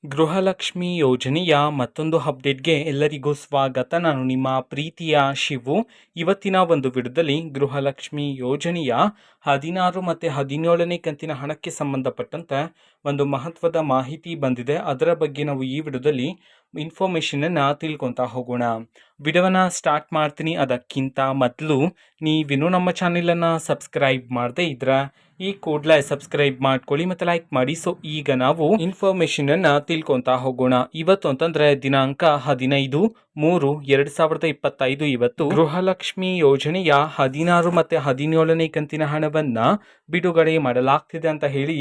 ಗೃಹಲಕ್ಷ್ಮಿ ಯೋಜನೆಯ ಮತ್ತೊಂದು ಅಪ್ಡೇಟ್ಗೆ ಎಲ್ಲರಿಗೂ ಸ್ವಾಗತ. ನಾನು ನಿಮ್ಮ ಪ್ರೀತಿಯ ಶಿವು. ಇವತ್ತಿನ ಒಂದು ವಿಡಿಯೋದಲ್ಲಿ ಗೃಹಲಕ್ಷ್ಮಿ ಯೋಜನೆಯ 16 ಮತ್ತು 17ನೇ ಕಂತಿನ ಹಣಕ್ಕೆ ಸಂಬಂಧಪಟ್ಟಂತೆ ಒಂದು ಮಹತ್ವದ ಮಾಹಿತಿ ಬಂದಿದೆ. ಅದರ ಬಗ್ಗೆ ನಾವು ಈ ವಿಡಿಯೋದಲ್ಲಿ ಇನ್ಫಾರ್ಮೇಷನನ್ನು ತಿಳ್ಕೊತಾ ಹೋಗೋಣ. ವಿಡಿಯೋವನ್ನು ಸ್ಟಾರ್ಟ್ ಮಾಡ್ತೀನಿ. ಅದಕ್ಕಿಂತ ಮೊದಲು ನೀವಿನ್ನೂ ನಮ್ಮ ಚಾನೆಲನ್ನು ಸಬ್ಸ್ಕ್ರೈಬ್ ಮಾಡದೇ ಇದ್ರೆ ಈ ಕೂಡಲೇ ಸಬ್ಸ್ಕ್ರೈಬ್ ಮಾಡ್ಕೊಳ್ಳಿ ಮತ್ತು ಲೈಕ್ ಮಾಡಿ. ಸೊ ಈಗ ನಾವು ಇನ್ಫಾರ್ಮೇಷನನ್ನು ತಿಳ್ಕೊತಾ ಹೋಗೋಣ. ಇವತ್ತು ಅಂತಂದ್ರೆ ದಿನಾಂಕ 15/3/2025 ಇವತ್ತು ಗೃಹಲಕ್ಷ್ಮಿ ಯೋಜನೆಯ 16 ಮತ್ತು 17ನೇ ಕಂತಿನ ಹಣವನ್ನ ಬಿಡುಗಡೆ ಮಾಡಲಾಗ್ತಿದೆ ಅಂತ ಹೇಳಿ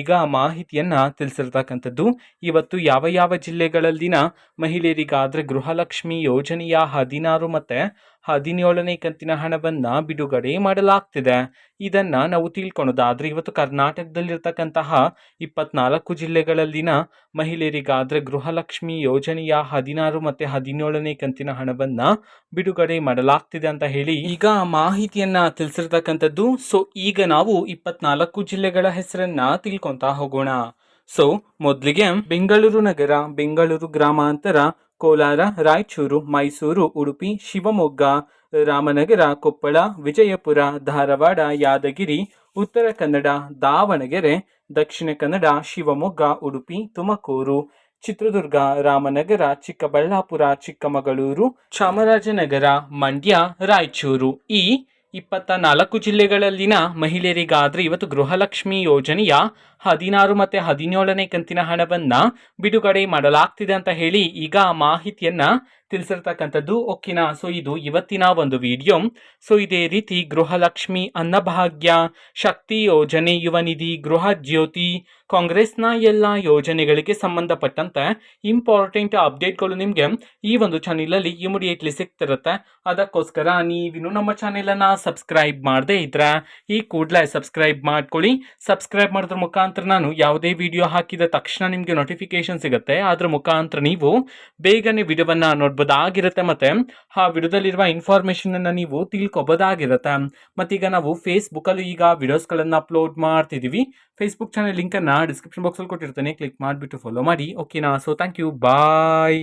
ಈಗ ಮಾಹಿತಿಯನ್ನ ತಿಳಿಸಿರ್ತಕ್ಕಂಥದ್ದು. ಇವತ್ತು ಯಾವ ಯಾವ ಜಿಲ್ಲೆಗಳಲ್ಲಿನ ಮಹಿಳೆಯರಿಗಾದ್ರೆ ಗೃಹಲಕ್ಷ್ಮಿ ಯೋಜನೆಯ 16 ಮತ್ತು 17ನೇ ಕಂತಿನ ಹಣವನ್ನ ಬಿಡುಗಡೆ ಮಾಡಲಾಗ್ತಿದೆ, ಇದನ್ನ ನಾವು ತಿಳ್ಕೊಳೋದಾದ್ರೆ ಇವತ್ತು ಕರ್ನಾಟಕದಲ್ಲಿರ್ತಕ್ಕಂತಹ 24 ಜಿಲ್ಲೆಗಳಲ್ಲಿನ ಮಹಿಳೆಯರಿಗಾದ್ರೆ ಗೃಹಲಕ್ಷ್ಮಿ ಯೋಜನೆಯ 16 ಮತ್ತು 17ನೇ ಕಂತಿನ ಹಣವನ್ನ ಬಿಡುಗಡೆ ಮಾಡಲಾಗ್ತಿದೆ ಅಂತ ಹೇಳಿ ಈಗ ಮಾಹಿತಿಯನ್ನ ತಿಳಿಸಿರ್ತಕ್ಕಂಥದ್ದು. ಸೊ ಈಗ ನಾವು 24 ಜಿಲ್ಲೆಗಳ ಹೆಸರನ್ನ ತಿಳ್ಕೊಂತಾ ಹೋಗೋಣ. ಸೊ ಮೊದಲಿಗೆ ಬೆಂಗಳೂರು ನಗರ, ಬೆಂಗಳೂರು ಗ್ರಾಮಾಂತರ, ಕೋಲಾರ, ರಾಯಚೂರು, ಮೈಸೂರು, ಉಡುಪಿ, ಶಿವಮೊಗ್ಗ, ರಾಮನಗರ, ಕೊಪ್ಪಳ, ವಿಜಯಪುರ, ಧಾರವಾಡ, ಯಾದಗಿರಿ, ಉತ್ತರ ಕನ್ನಡ, ದಾವಣಗೆರೆ, ದಕ್ಷಿಣ ಕನ್ನಡ, ಶಿವಮೊಗ್ಗ, ಉಡುಪಿ, ತುಮಕೂರು, ಚಿತ್ರದುರ್ಗ, ರಾಮನಗರ, ಚಿಕ್ಕಬಳ್ಳಾಪುರ, ಚಿಕ್ಕಮಗಳೂರು, ಚಾಮರಾಜನಗರ, ಮಂಡ್ಯ, ರಾಯಚೂರು ಈ 24 ಜಿಲ್ಲೆಗಳಲ್ಲಿನ ಮಹಿಳೆಯರಿಗಾದ್ರೆ ಇವತ್ತು ಗೃಹಲಕ್ಷ್ಮಿ ಯೋಜನೆಯ 16 ಮತ್ತು 17ನೇ ಕಂತಿನ ಹಣವನ್ನ ಬಿಡುಗಡೆ ಮಾಡಲಾಗ್ತಿದೆ ಅಂತ ಹೇಳಿ ಈಗ ಮಾಹಿತಿಯನ್ನ ತಿಳಿಸಿರ್ತಕ್ಕಂಥದ್ದು. ಓಕೆನಾ. ಸೊ ಇದು ಇವತ್ತಿನ ಒಂದು ವಿಡಿಯೋ. ಸೊ ಇದೇ ರೀತಿ ಗೃಹಲಕ್ಷ್ಮಿ, ಅನ್ನಭಾಗ್ಯ, ಶಕ್ತಿ ಯೋಜನೆ, ಯುವ ನಿಧಿ, ಗೃಹ ಜ್ಯೋತಿ, ಕಾಂಗ್ರೆಸ್ನ ಎಲ್ಲ ಯೋಜನೆಗಳಿಗೆ ಸಂಬಂಧಪಟ್ಟಂತೆ ಇಂಪಾರ್ಟೆಂಟ್ ಅಪ್ಡೇಟ್ಗಳು ನಿಮಗೆ ಈ ಒಂದು ಚಾನೆಲಲ್ಲಿ ಇಮಿಡಿಯೇಟ್ಲಿ ಸಿಗ್ತಿರುತ್ತೆ. ಅದಕ್ಕೋಸ್ಕರ ನೀವಿನ್ನು ನಮ್ಮ ಚಾನೆಲನ್ನು ಸಬ್ಸ್ಕ್ರೈಬ್ ಮಾಡದೇ ಇದ್ರೆ ಈ ಕೂಡಲೇ ಸಬ್ಸ್ಕ್ರೈಬ್ ಮಾಡ್ಕೊಳ್ಳಿ. ಸಬ್ಸ್ಕ್ರೈಬ್ ಮಾಡೋದ್ರ ಮುಖಾಂತರ ನಾನು ಯಾವುದೇ ವಿಡಿಯೋ ಹಾಕಿದ ತಕ್ಷಣ ನಿಮಗೆ ನೋಟಿಫಿಕೇಶನ್ ಸಿಗುತ್ತೆ. ಅದ್ರ ಮುಖಾಂತರ ನೀವು ಬೇಗನೆ ವಿಡಿಯೋವನ್ನ ನೋಡ್ಬೋದಾಗಿರುತ್ತೆ ಮತ್ತೆ ಆ ವಿಡಿಯೋದಲ್ಲಿರುವ ಇನ್ಫಾರ್ಮೇಶನ್ ಅನ್ನ ನೀವು ತಿಳ್ಕೊಬೋದಾಗಿರುತ್ತೆ. ಮತ್ತೀಗ ನಾವು ಫೇಸ್ಬುಕ್ ಅಲ್ಲಿ ಈಗ ವಿಡಿಯೋಸ್ಗಳನ್ನು ಅಪ್ಲೋಡ್ ಮಾಡ್ತಿದೀವಿ. ಫೇಸ್ಬುಕ್ ಚಾನೆಲ್ ಲಿಂಕ್ ಅನ್ನ ಡಿಸ್ಕ್ರಿಪ್ಷನ್ ಬಾಕ್ಸ್ ಅಲ್ಲಿ ಕೊಟ್ಟಿರ್ತೇನೆ, ಕ್ಲಿಕ್ ಮಾಡಿಬಿಟ್ಟು ಫಾಲೋ ಮಾಡಿ. ಓಕೆನಾ. So thank you, bye.